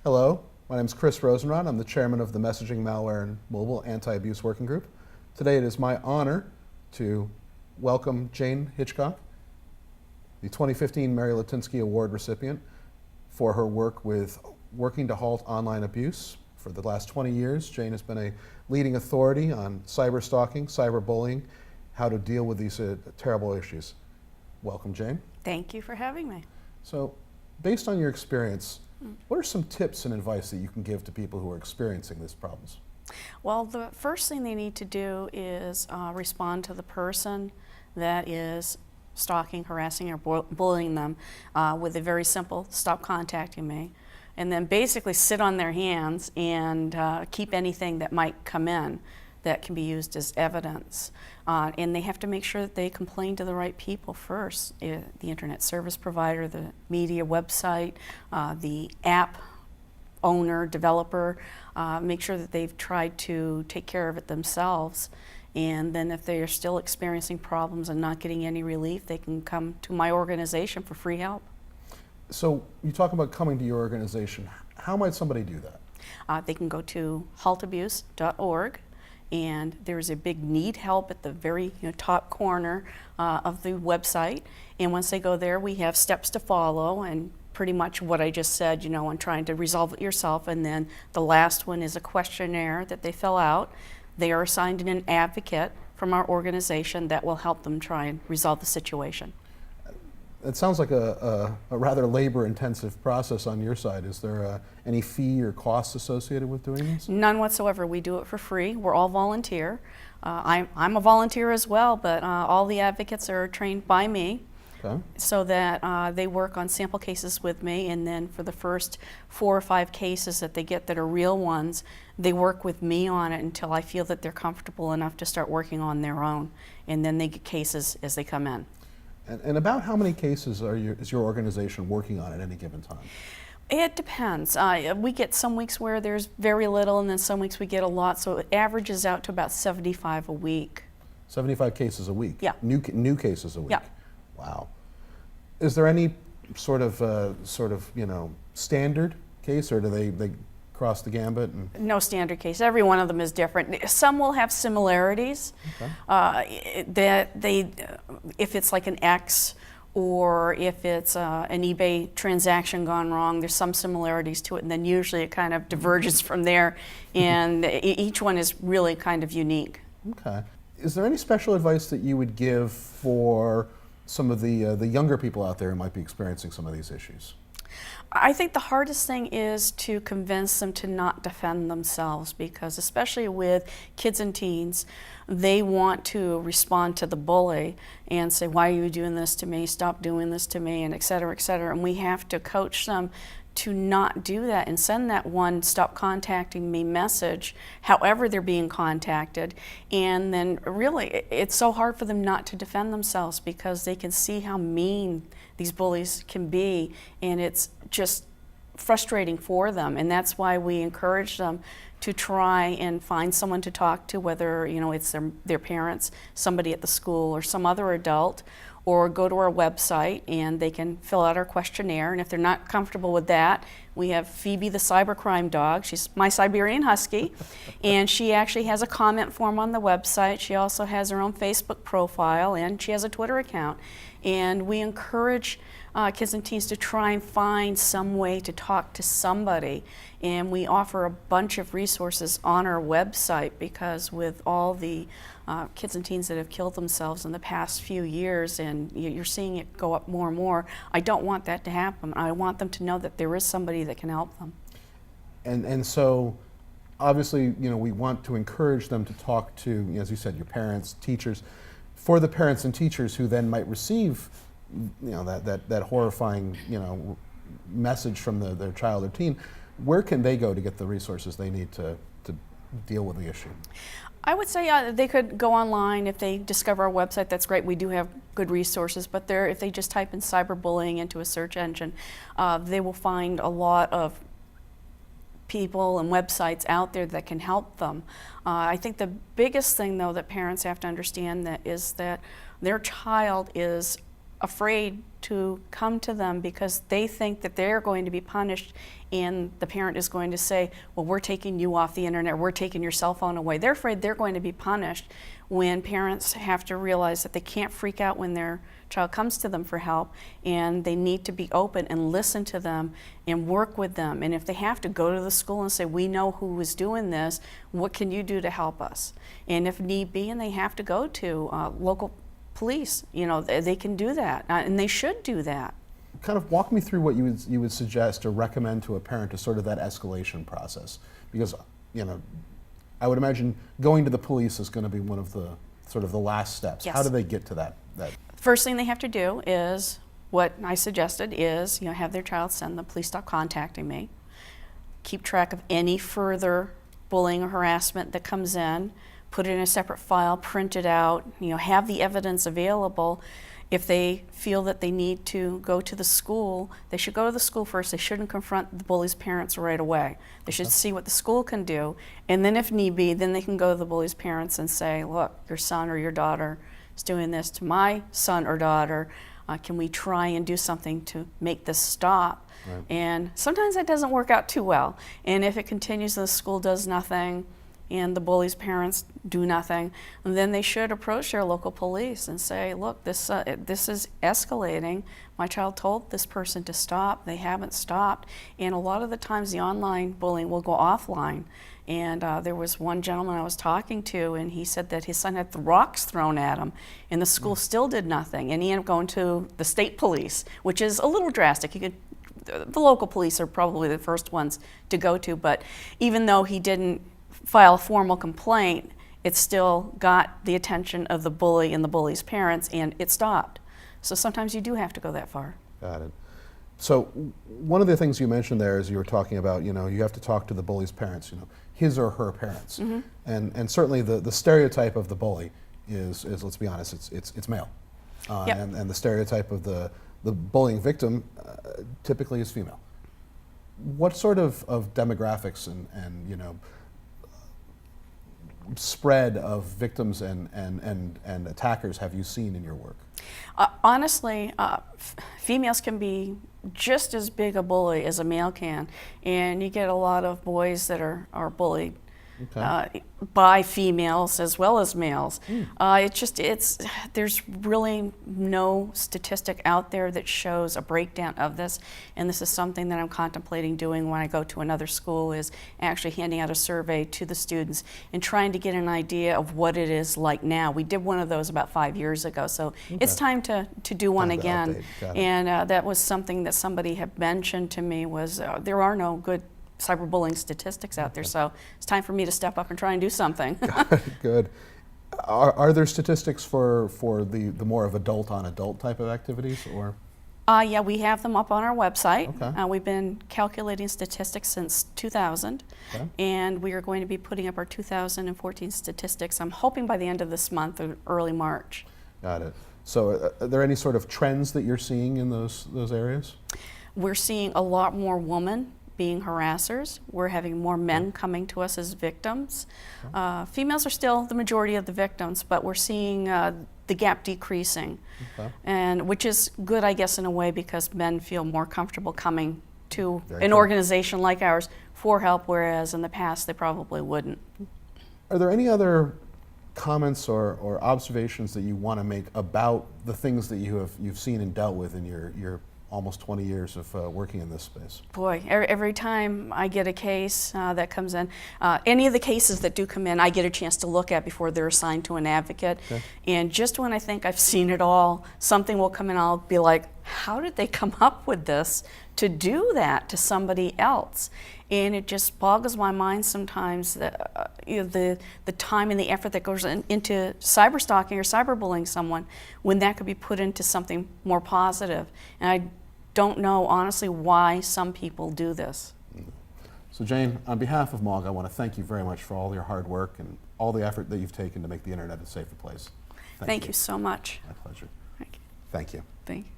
Hello, my name is Chris Rosenrod. I'm the chairman of the Messaging, Malware, and Mobile Anti-Abuse Working Group. Today it is my honor to welcome Jayne Hitchcock, the 2015 Mary Latinsky Award recipient for her work with working to halt online abuse. For the last 20 years, Jayne has been a leading authority on cyberstalking, cyberbullying, how to deal with these terrible issues. Welcome, Jayne. Thank you for having me. So, based on your experience, what are some tips and advice that you can give to people who are experiencing these problems? Well, the first thing they need to do is respond to the person that is stalking, harassing, or bullying them with a very simple, stop contacting me. And then basically sit on their hands and keep anything that might come in that can be used as evidence. And they have to make sure that they complain to the right people first, the internet service provider, the media website, the app owner, developer, make sure that they've tried to take care of it themselves. And then if they are still experiencing problems and not getting any relief, they can come to my organization for free help. So you talk about coming to your organization. How might somebody do that? They can go to haltabuse.org. And there's a big need help at the very top corner of the website. And once they go there, we have steps to follow, and pretty much what I just said, on trying to resolve it yourself. And then the last one is a questionnaire that they fill out. They are assigned an advocate from our organization that will help them try and resolve the situation. It sounds like a rather labor-intensive process on your side. Is there any fee or costs associated with doing this? None whatsoever. We do it for free. We're all volunteer. I'm a volunteer as well, but all the advocates are trained by me. Okay. So that they work on sample cases with me, and then for the first 4 or 5 cases that they get that are real ones, they work with me on it until I feel that they're comfortable enough to start working on their own, and then they get cases as they come in. And about how many cases is your organization working on at any given time? It depends. We get some weeks where there's very little, and then some weeks we get a lot, so it averages out to about 75 a week. 75 cases a week? Yeah. New cases a week? Yeah. Wow. Is there any sort of standard case, or do they cross the gambit? No standard case. Every one of them is different. Some will have similarities. Okay. If it's like an X, or if it's an eBay transaction gone wrong, there's some similarities to it, and then usually it kind of diverges from there, and each one is really kind of unique. Okay. Is there any special advice that you would give for some of the younger people out there who might be experiencing some of these issues? I think the hardest thing is to convince them to not defend themselves, because especially with kids and teens, they want to respond to the bully and say, why are you doing this to me? Stop doing this to me, and et cetera, et cetera. And we have to coach them to not do that and send that one stop contacting me message however they're being contacted. And then really it's so hard for them not to defend themselves, because they can see how mean these bullies can be, and it's just frustrating for them. And that's why we encourage them to try and find someone to talk to, whether it's their parents, somebody at the school, or some other adult, or go to our website and they can fill out our questionnaire. And if they're not comfortable with that, we have Phoebe the cybercrime dog. She's my Siberian Husky, and she actually has a comment form on the website. She also has her own Facebook profile, and she has a Twitter account. And we encourage kids and teens to try and find some way to talk to somebody. And we offer a bunch of resources on our website, because with all the kids and teens that have killed themselves in the past few years, and you're seeing it go up more and more, I don't want that to happen. I want them to know that there is somebody that can help them. And so obviously, we want to encourage them to talk to, as you said, your parents, teachers. For the parents and teachers who then might receive that horrifying message from their child or teen, where can they go to get the resources they need to deal with the issue? I would say they could go online. If they discover our website, that's great. We do have good resources, but if they just type in cyberbullying into a search engine, they will find a lot of people and websites out there that can help them. I think the biggest thing, though, that parents have to understand is that their child is afraid to come to them because they think that they're going to be punished, and the parent is going to say, well, we're taking you off the internet, we're taking your cell phone away. They're afraid they're going to be punished, when parents have to realize that they can't freak out when their child comes to them for help, and they need to be open and listen to them and work with them. And if they have to go to the school and say, we know who is doing this, what can you do to help us? And if need be, and they have to go to local police, you know, they can do that, and they should do that. Kind of walk me through what you would suggest or recommend to a parent to sort of that escalation process, because, you know, I would imagine going to the police is going to be one of the sort of the last steps. Yes. How do they get to that? First thing they have to do is what I suggested is, you know, have their child send the please stop contacting me. Keep track of any further bullying or harassment that comes in. Put it in a separate file, print it out, you know, have the evidence available. If they feel that they need to go to the school, they should go to the school first. They shouldn't confront the bully's parents right away. They should see what the school can do, and then if need be, then they can go to the bully's parents and say, look, your son or your daughter is doing this to my son or daughter. Can we try and do something to make this stop? Right. And sometimes that doesn't work out too well. And if it continues and the school does nothing, and the bully's parents do nothing, and then they should approach their local police and say, look, this is escalating. My child told this person to stop. They haven't stopped. And a lot of the times the online bullying will go offline. And there was one gentleman I was talking to, and he said that his son had rocks thrown at him, and the school still did nothing. And he ended up going to the state police, which is a little drastic. The local police are probably the first ones to go to, but even though he didn't file a formal complaint, it still got the attention of the bully and the bully's parents, and it stopped. So sometimes you do have to go that far. Got it. So one of the things you mentioned there is you were talking about, you know, you have to talk to the bully's parents, you know, his or her parents. Mm-hmm. And certainly the stereotype of the bully is let's be honest, it's male. Yep. And the stereotype of the bullying victim typically is female. What sort of demographics and you know, spread of victims and attackers have you seen in your work? Honestly, females can be just as big a bully as a male can, and you get a lot of boys that are bullied. Okay. By females as well as males. There's really no statistic out there that shows a breakdown of this, and this is something that I'm contemplating doing when I go to another school, is actually handing out a survey to the students and trying to get an idea of what it is like now. We did one of those about 5 years ago, so it's time to do one again. And that was something that somebody had mentioned to me, was there are no good cyberbullying statistics out there, so it's time for me to step up and try and do something. Good. Are there statistics for the more of adult on adult type of activities, or? Yeah, we have them up on our website. Okay. We've been calculating statistics since 2000, okay, and we are going to be putting up our 2014 statistics, I'm hoping by the end of this month or early March. Got it. So are there any sort of trends that you're seeing in those areas? We're seeing a lot more women being harassers. We're having more men coming to us as victims. Females are still the majority of the victims, but we're seeing the gap decreasing, and which is good, I guess, in a way, because men feel more comfortable coming to an organization like ours for help, whereas in the past they probably wouldn't. Are there any other comments or observations that you want to make about the things that you've seen and dealt with in your almost 20 years of working in this space? Boy, every time I get a case that comes in, any of the cases that do come in, I get a chance to look at before they're assigned to an advocate. Okay. And just when I think I've seen it all, something will come in, I'll be like, how did they come up with this to do that to somebody else? And it just boggles my mind sometimes, that, the time and the effort that goes into cyberstalking or cyberbullying someone, when that could be put into something more positive. And I don't know, honestly, why some people do this. So Jayne, on behalf of MAAWG, I want to thank you very much for all your hard work and all the effort that you've taken to make the internet a safer place. Thank you so much. My pleasure. Thank you. Thank you. Thank you.